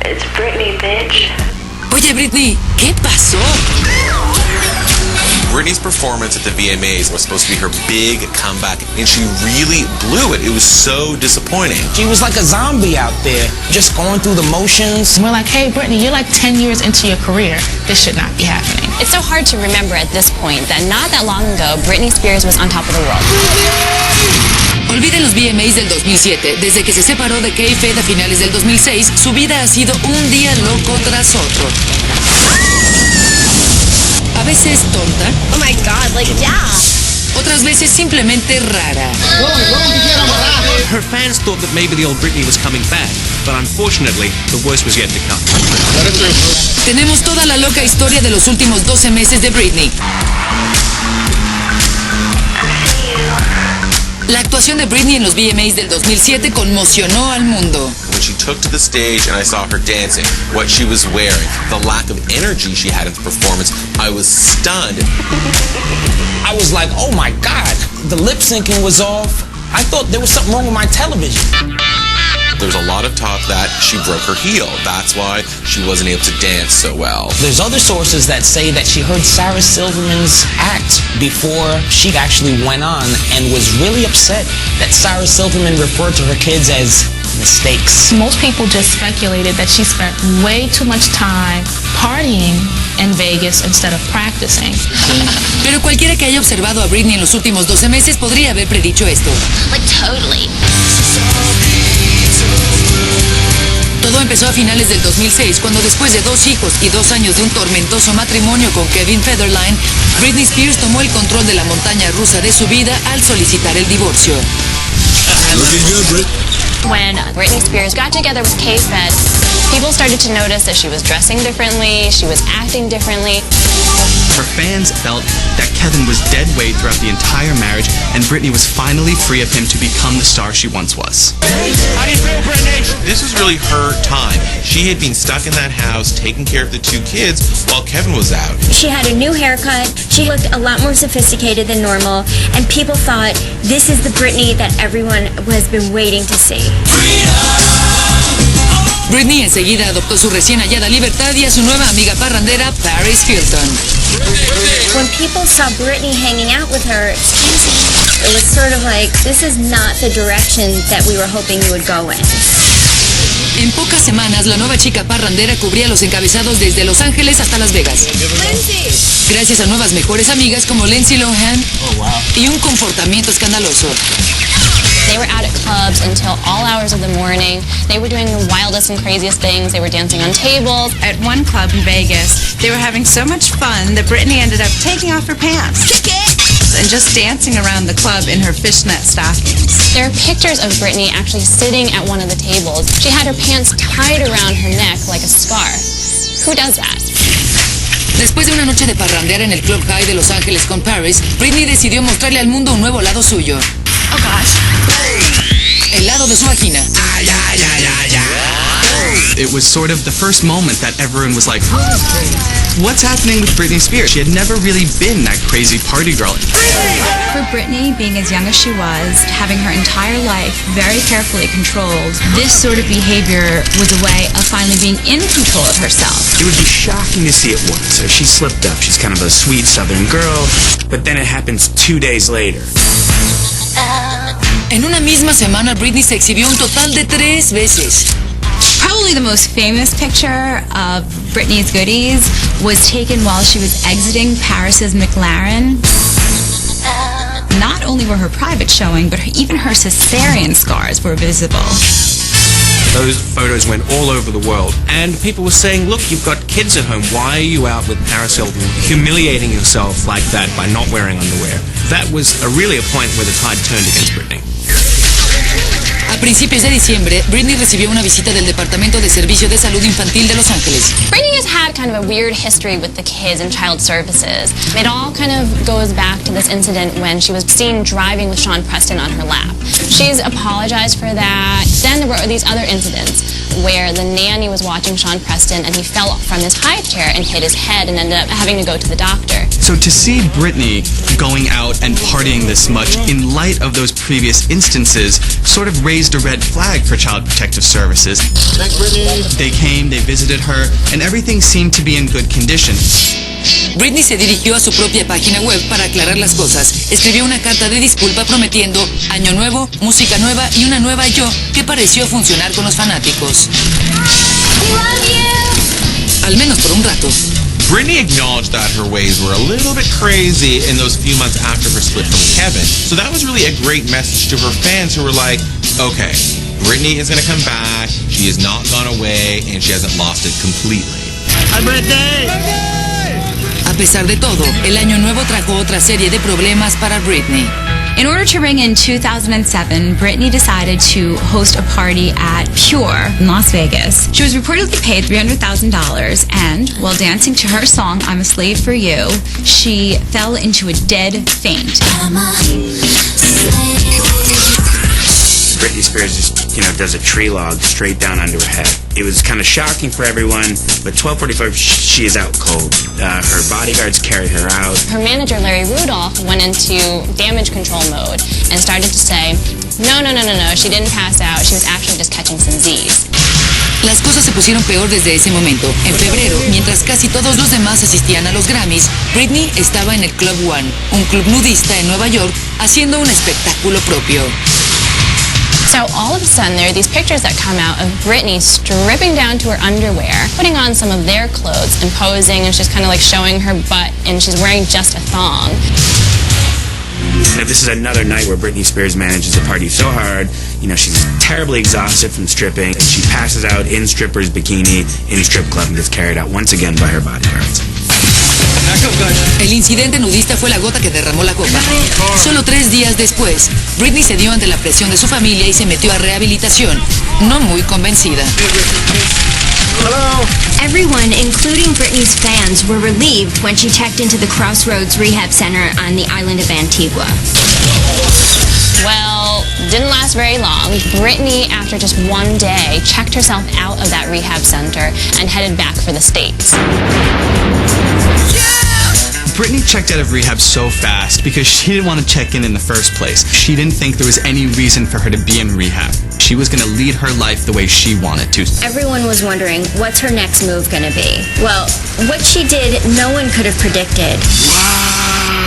It's Britney, bitch. Oye, Britney, ¿qué pasó? Britney's performance at the VMAs was supposed to be her big comeback, and she really blew it. It was so disappointing. She was like a zombie out there, just going through the motions. And we're like, hey, Britney, you're like 10 years into your career. This should not be happening. It's so hard to remember at this point that not that long ago, Britney Spears was on top of the world. Olviden los VMAs del 2007. Desde que se separó de K-Fed a finales del 2006, su vida ha sido un día loco tras otro. A veces tonta. Oh my God, like, yeah. Otras veces simplemente rara. Her fans thought that maybe the old Britney was coming back, but unfortunately, the worst was yet to come. Tenemos toda la loca historia de los últimos 12 meses de Britney. La actuación de Britney en los VMAs del 2007 conmocionó al mundo. When she took to the stage and I saw her dancing, what she was wearing, the lack of energy she had in the performance, I was stunned. I was like, oh my God, the lip syncing was off. I thought there was something wrong with my television. There was a lot of talk that she broke her heel. That's why she wasn't able to dance so well. There's other sources that say that she heard Sarah Silverman's act before she actually went on and was really upset that Sarah Silverman referred to her kids as mistakes. Most people just speculated that she spent way too much time partying in Vegas instead of practicing. Pero cualquiera que haya observado a Britney en los últimos 12 meses podría haber predicho esto. Like, totally. Todo empezó a finales del 2006, cuando después de 2 hijos y 2 años de un tormentoso matrimonio con Kevin Federline, Britney Spears tomó el control de la montaña rusa de su vida al solicitar el divorcio. When Britney Spears got together with K-Fed, people started to notice that she was dressing differently, she was acting differently. Her fans felt that Kevin was dead weight throughout the entire marriage, and Britney was finally free of him to become the star she once was. How do you feel, Britney? This was really her time. She had been stuck in that house, taking care of the 2 kids while Kevin was out. She had a new haircut, she looked a lot more sophisticated than normal, and people thought this is the Britney that everyone has been waiting to see. Britney enseguida adoptó su recién hallada libertad y a su nueva amiga parrandera, Paris Hilton. When people saw Britney hanging out with her, it was sort of like, this is not the direction that we were hoping you would go in. En pocas semanas, la nueva chica parrandera cubría los encabezados desde Los Ángeles hasta Las Vegas. Gracias a nuevas mejores amigas como Lindsay Lohan y un comportamiento escandaloso. They were out at clubs until all hours of the morning. They were doing the wildest and craziest things. They were dancing on tables. At one club in Vegas, they were having so much fun that Britney ended up taking off her pants and just dancing around the club in her fishnet stockings. There are pictures of Britney actually sitting at one of the tables. She had her pants tied around her neck like a scarf. Who does that? Después de una noche de parrandear en el Club High de Los Ángeles con Paris, Britney decidió mostrarle al mundo un nuevo lado suyo. Oh gosh. El lado de su vagina. It was sort of the first moment that everyone was like, what's happening with Britney Spears? She had never really been that crazy party girl. For Britney, being as young as she was, having her entire life very carefully controlled, this sort of behavior was a way of finally being in control of herself. It would be shocking to see it once. So she slipped up. She's kind of a sweet Southern girl, but then it happens 2 days later. En una misma semana, Britney se exhibió un total de 3 veces. Probably the most famous picture of Britney's goodies was taken while she was exiting Paris's McLaren. Not only were her private showing, but even her cesarean scars were visible. Those photos went all over the world, and people were saying, look, you've got kids at home. Why are you out with Paris Hilton humiliating yourself like that by not wearing underwear? That was really a point where the tide turned against Britney. A principios de diciembre, Britney recibió una visita del Departamento de Servicio de Salud Infantil de Los Ángeles. Britney has had kind of a weird history with the kids and child services. It all kind of goes back to this incident when she was seen driving with Sean Preston on her lap. She's apologized for that. Then there were these other incidents where the nanny was watching Sean Preston and he fell from his high chair and hit his head and ended up having to go to the doctor. So to see Britney going out and partying this much in light of those previous instances sort of raised raised a red flag for Child Protective Services. Thanks, Britney. They came, they visited her, and everything seemed to be in good condition. Britney se dirigió a su propia página web para aclarar las cosas. Escribió una carta de disculpa prometiendo año nuevo, música nueva y una nueva yo que pareció funcionar con los fanáticos. Al menos por un rato. Britney acknowledged that her ways were a little bit crazy in those few months after her split from Kevin. So that was really a great message to her fans who were like, okay, Britney is going to come back, she has not gone away, and she hasn't lost it completely. ¡Hi, Britney! A pesar de todo, el año nuevo trajo otra serie de problemas para Britney. In order to ring in 2007, Britney decided to host a party at Pure in Las Vegas. She was reportedly paid $300,000, and while dancing to her song, I'm a Slave for You, she fell into a dead faint. Britney Spears just, does a tree log straight down under her head. It was kind of shocking for everyone, but 12:45, she is out cold. Her bodyguards carry her out. Her manager, Larry Rudolph, went into damage control mode and started to say, no, she didn't pass out, she was actually just catching some Z's. Las cosas se pusieron peor desde ese momento. En febrero, mientras casi todos los demás asistían a los Grammys, Britney estaba en el Club One, un club nudista en Nueva York, haciendo un espectáculo propio. So all of a sudden, there are these pictures that come out of Britney stripping down to her underwear, putting on some of their clothes and posing, and she's kind of like showing her butt, and she's wearing just a thong. Now, this is another night where Britney Spears manages to party so hard, she's terribly exhausted from stripping, and she passes out in stripper's bikini in a strip club and gets carried out once again by her bodyguards. El incidente nudista fue la gota que derramó la copa. Solo 3 días después, Britney cedió ante la presión de su familia y se metió a rehabilitación, no muy convencida. Everyone, including Britney's fans, were relieved when she checked into the Crossroads Rehab Center on the island of Antigua. Well, didn't last very long. Britney, after just one day, checked herself out of that rehab center and headed back for the States. Britney checked out of rehab so fast because she didn't want to check in the first place. She didn't think there was any reason for her to be in rehab. She was going to lead her life the way she wanted to. Everyone was wondering, what's her next move going to be? Well, what she did, no one could have predicted. Wow.